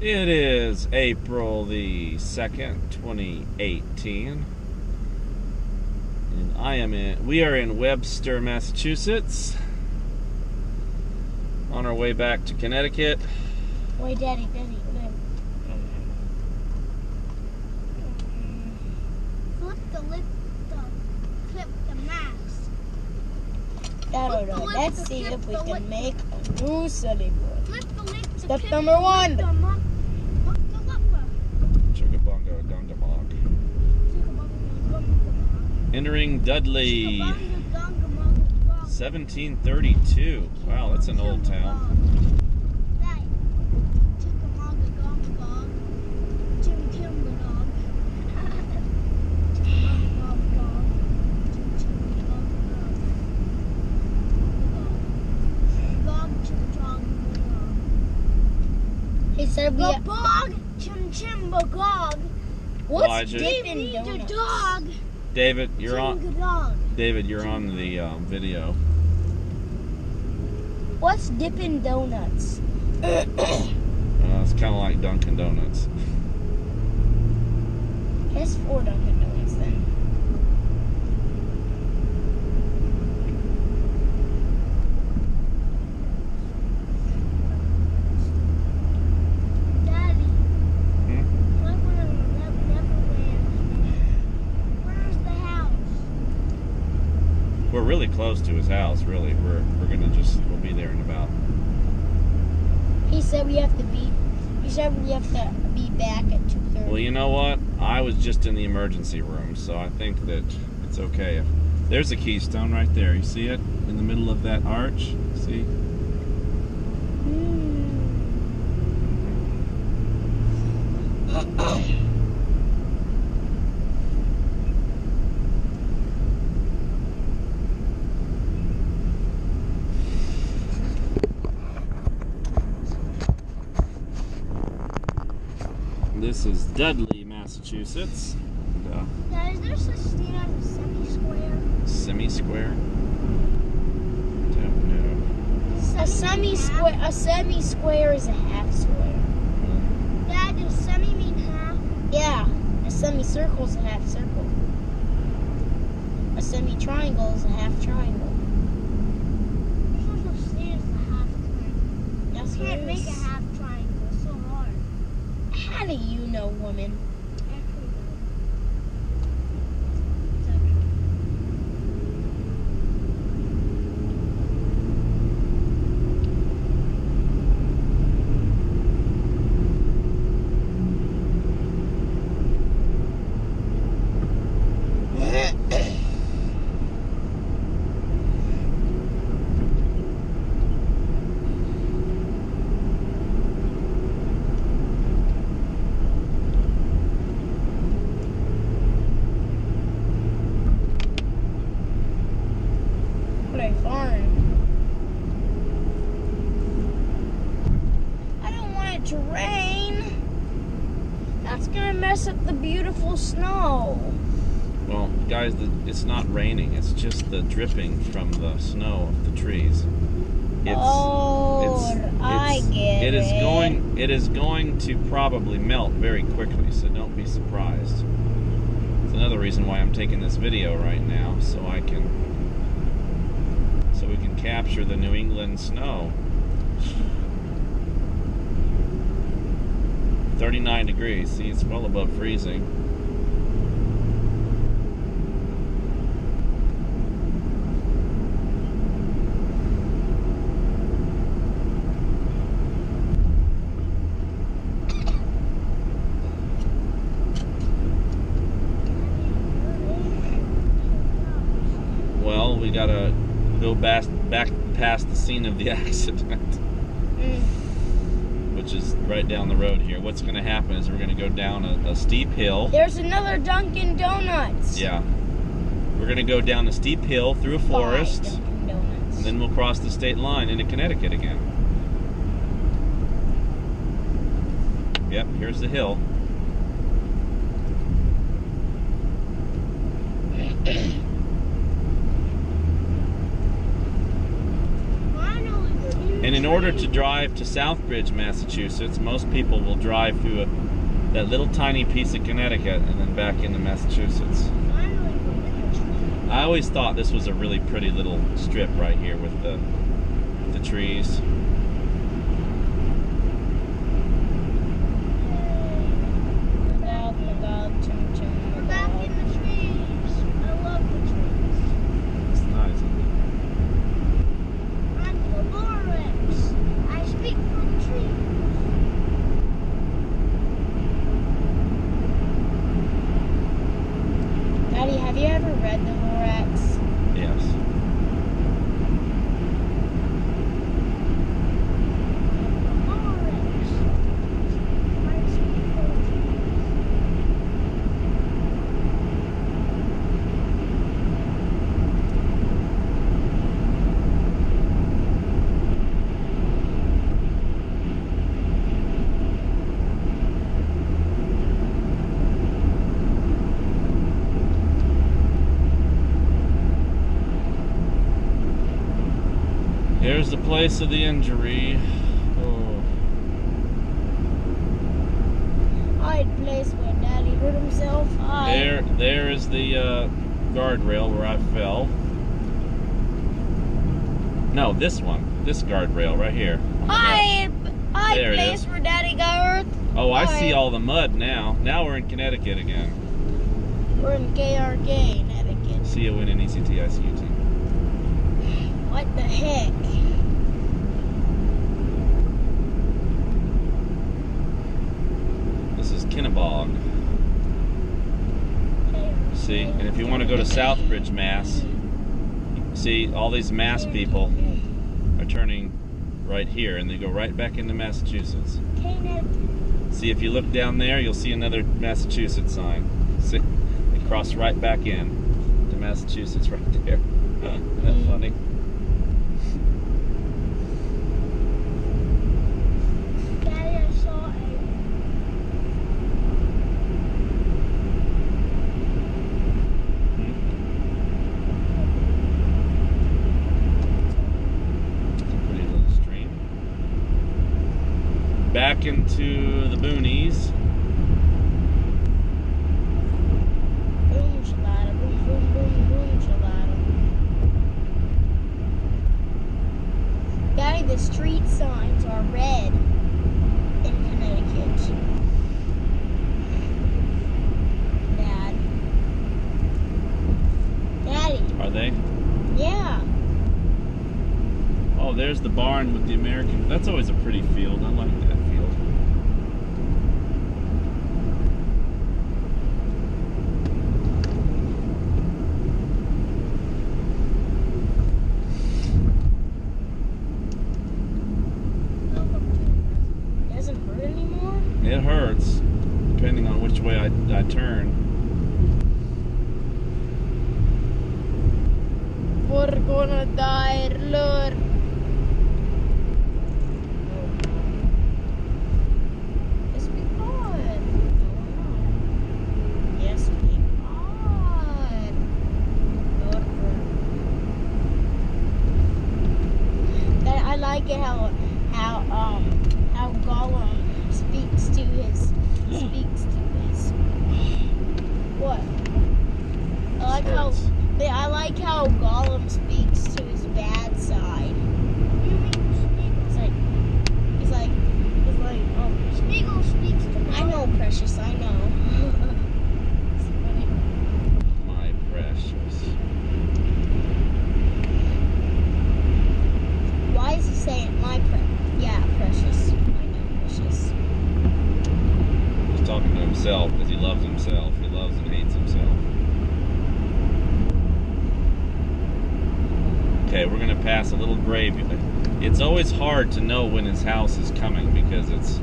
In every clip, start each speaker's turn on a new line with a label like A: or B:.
A: It is April the 2nd, 2018. And we are in Webster, Massachusetts. On our way back to Connecticut.
B: Wait, Daddy.
C: Flip the lip, clip the mask.
B: I don't know. Let's see if we can make a new city board.
C: Flip the lip.
B: Step number one.
A: Chugabongo Dungabog. Entering Dudley, 1732. Wow, that's an old town.
B: He said we have... What's Dippin' Donuts?
A: David, you're on. David, you're on the video.
B: What's Dippin' Donuts?
A: It's kind of like Dunkin' Donuts.
B: That's 4 Dunkin' Donuts then.
A: We're really close to his house, really. We'll be there in about...
B: He said we have to be back at 2:30.
A: Well, you know what? I was just in the emergency room, so I think that it's okay. There's a keystone right there. You see it? In the middle of that arch? See? This is Dudley, Massachusetts.
C: Dad, is there such thing as a semi-square?
A: Semi-square? Don't know.
B: A semi-square is a half square.
C: Dad, does semi mean half?
B: Yeah, a semicircle is a half circle. A semi-triangle is a half triangle.
C: There's no such thing as a half triangle.
B: That's
C: You can't make a half triangle. It's so hard.
B: How do you know, woman? To rain. That's gonna mess up the beautiful snow.
A: Well, guys, it's not raining. It's just the dripping from the snow of the trees.
B: I get it.
A: It is going to probably melt very quickly, so don't be surprised. It's another reason why I'm taking this video right now, so we can capture the New England snow. 39 degrees. See, it's well above freezing. Well, we gotta go back past the scene of the accident. Which is right down the road here. What's going to happen is we're going to go down a steep hill.
B: There's another Dunkin' Donuts.
A: Yeah. We're going to go down a steep hill through a forest.
B: Dunkin' Donuts.
A: And then we'll cross the state line into Connecticut again. Yep, here's the hill. And in order to drive to Southbridge, Massachusetts, most people will drive through that little tiny piece of Connecticut and then back into Massachusetts.
C: Finally, we're in the tree.
A: I always thought this was a really pretty little strip right here with the trees.
C: We're back in the trees. I love the trees.
A: It's nice, isn't
C: I'm Laborex. I speak from trees.
B: Daddy, have you ever read the Lorax?
A: it? Yes.
C: Laborex. I speak from trees.
A: Here's the place of the injury. Oh.
B: I'd place where Daddy hurt himself.
A: There is the guardrail where I fell. No, this one. This guardrail right here.
B: I
A: There it
B: place
A: is.
B: where Daddy got hurt.
A: Oh, I see
B: Alright.
A: all the mud now. Now we're in Connecticut again.
B: We're in KRK, Connecticut.
A: C-O-N-N-E-C-T-I-C-U-T.
B: What the heck?
A: This is Kennebog. See, and if you want to go to Southbridge, Mass, see, all these Mass people are turning right here, and they go right back into Massachusetts. See, if you look down there, you'll see another Massachusetts sign. See, they cross right back in to Massachusetts right there. Isn't that funny?
C: Daddy, I saw a
A: Pretty little stream. Back into the boonies.
B: Boom shalada, boom boom boom boom shalada. Daddy, the street signs are red in Connecticut. Dad. Daddy.
A: Are they?
B: Yeah.
A: Oh, there's the barn with the American. That's always a pretty field. I like that field.
B: It doesn't hurt anymore?
A: It hurts, depending on which way I turn.
B: We're gonna die, Lord. Yes, we are. Yes, we are. That I like it how Gollum speaks to his what? I like how Gollum speaks to his bad side. He's like,
C: Spiegel speaks to me.
B: I know, Precious, I know. It's funny.
A: My precious.
B: Why is he saying my Yeah, Precious. I know, Precious.
A: He's talking to himself because he loves himself. He loves and hates himself. Okay, we're gonna pass a little grave. It's always hard to know when his house is coming because it's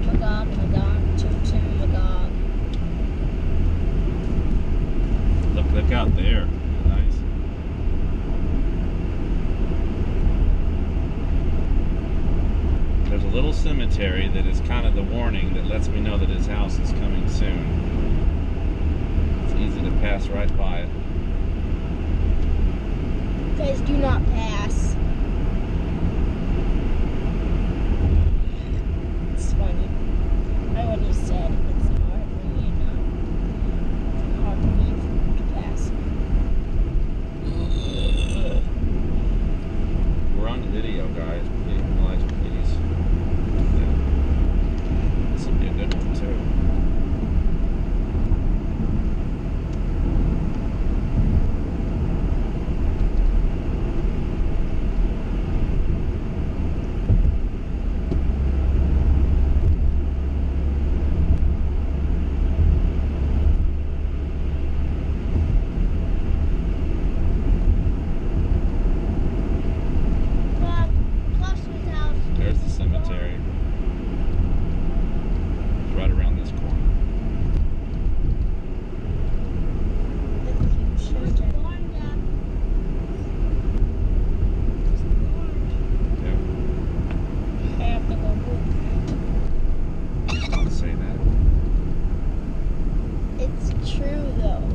B: Magog, Chim Magog.
A: look out there. Nice. There's a little cemetery cemetery that is kind of the warning that lets me know that his house is coming soon. It's easy to pass right by it.
B: Guys, do not pass. It's funny. I already said it's hard when you're not. Hard for me to pass.
A: We're on the video, guys. Please, Elijah, please. Yeah. This will be a good one, too.
C: Bob, close to his house.
A: There's the cemetery. It's right around this corner.
B: That's a huge
C: There's
B: cemetery.
C: a barn down.
A: Yeah.
B: I have to go poop.
A: Don't say that.
B: It's true though.